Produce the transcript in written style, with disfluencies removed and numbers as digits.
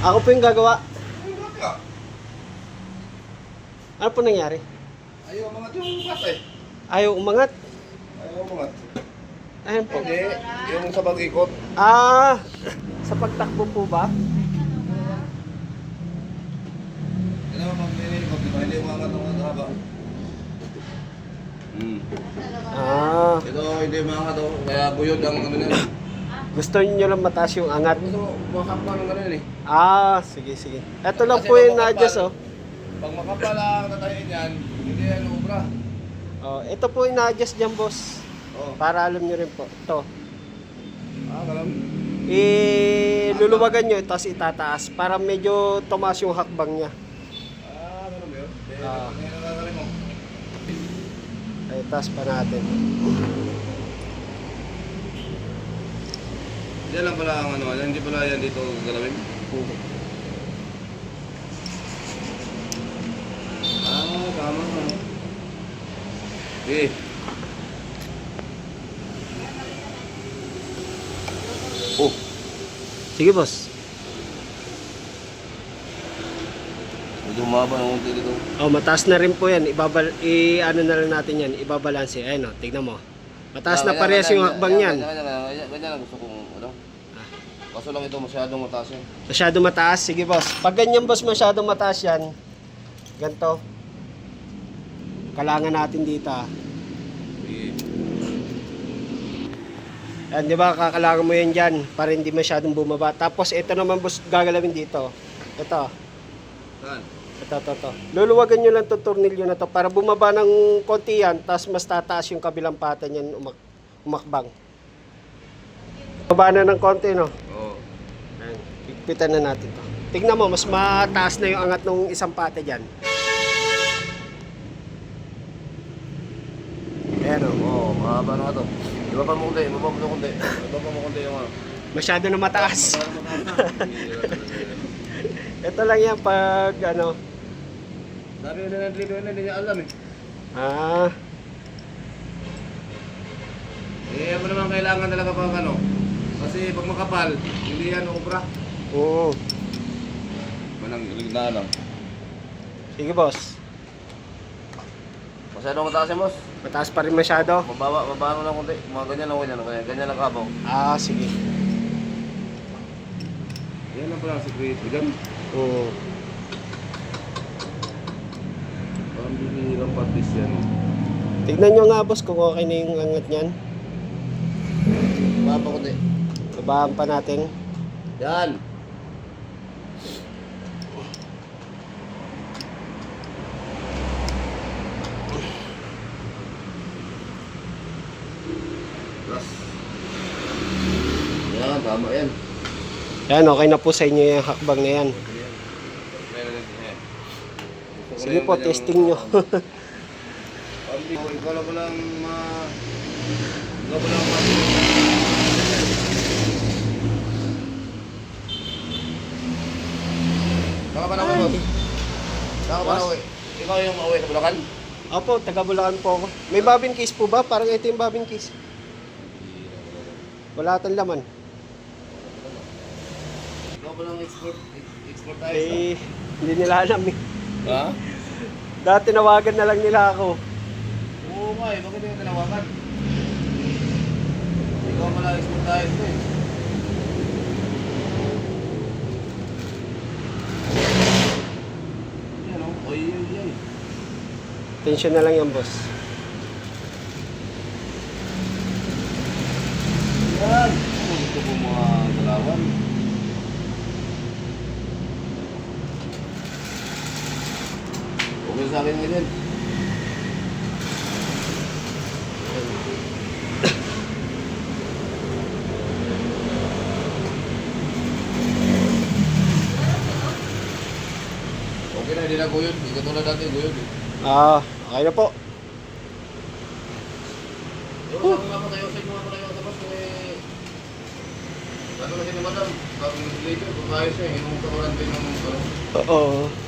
Ako po yung gagawa. Umangat ka. Ano po nangyari? Ayaw umangat yung patay. Ayaw umangat. Ayaw umangat. Ayan po. Hindi, yung sa pag-ikot. Ah, sa pagtakbo po ba? Yan naman pag nilikot, di ba? Hindi umangat ang haba. Ah, Ito, hindi umangat oh. Kaya buyod ang ano niya. gusto niyo lang mataas yung angat. Gusto mo, makapal ng ganun eh. Ah, sige, sige. Ito lang Kasi po yung pag na-adjust, oh. Pag makapal ang tatayin yan, hindi yan ubra. Oh, ito po yung na-adjust dyan, boss. Oo. Para alam nyo rin po. Ito. Ganun. Luluwagan nyo, tapos itataas. Para medyo tumaas yung hakbang niya. Ganun ba yun? Ah. Ngayon ang gagawin mo. Ay, taas pa natin. Diyan lang pala ang ano, hindi pala yan dito galawin. Hindi. Tama ka. Eh. Oh. Sige, boss. Medyo umaba ng unti dito. Oh, mataas na rin po yan. Ano na lang natin yan. Ibabalanse. Ayun, oh, tignan mo. Mataas na parehas yung hakbang yan. Ganyan lang gusto kong ano. Kaso lang ito masyadong mataas yan. Masyado mataas? Sige, boss. Pag ganyan, boss, masyado mataas yan. Ganto. Kalangan natin dito, ah. Yan, di ba? Kakalangan mo yan dyan para hindi masyadong bumaba. Tapos, ito naman, boss, gagalawin dito. Ito. Saan? Ito. Luluwagan nyo lang itong tornilyo na to para bumaba ng konti yan, tapos mas tataas yung kabilang pata niyan umakbang. Baba na ng konti, no? Oo. Ayan. Higpitan na natin to. Tignan mo, mas mataas na yung angat ng isang pata dyan. Ayan, o. Oo, mahaba na ito. Ibaba mo kunti, ibaba mo kunti. Ibaba mo kunti yung ano. Masyado na mataas. Ito lang yan pag ano. Sabi nila ng tribune na, hindi niya alam eh. Ah, Ano naman kailangan talaga pag ano. Kasi pag makapal, hindi yan ubra. oo. Manang ligna lang. Sige, boss. Masyadong mataas yan, boss. Mataas pa rin masyado. Babaan mo lang kunti. Mga ganyan lang, ganyan lang kabaw. Ah, sige. Yan lang pala ang secret. Bigan. Oo. Parang binihirang patis yan. Tignan nyo nga, boss, kung okay na yung angat niyan. Baba kunti. Babaan pa natin. Yan. Plus. Yan, tama yan. Yan, okay na po sa inyo yung hakbang na yan. Sige po, testing nyo. Ikaw lang walang ikaw walang Saka pa na uwi. Saka pa na uwi. Ikaw yung uwi sa Bulacan? Opo, taga Bulacan po ako. May bobbin case po ba? Parang ito yung bobbin case. Wala tang laman. Ikaw walang export tayo. Hindi nila alam eh. Ha? Dati nawagan na lang nila ako. Oo nga eh, bakit yung tinawagan? Ikaw pala export tayo ito eh. Yan o, oy. Tension na lang yan, boss. Yan! Ano gusto ko mga dalawan? Okay sa akin ngayon. Okay na, hindi na guyod. Hindi ka tulad dati, guyod eh. Ah, okay na po. Yung ako nga tayo sa inyo ako tayo sa bus eh. Ano kasi ni madam, bago mag-label, kung ayos siya, yung kakurante ng ano. Oo.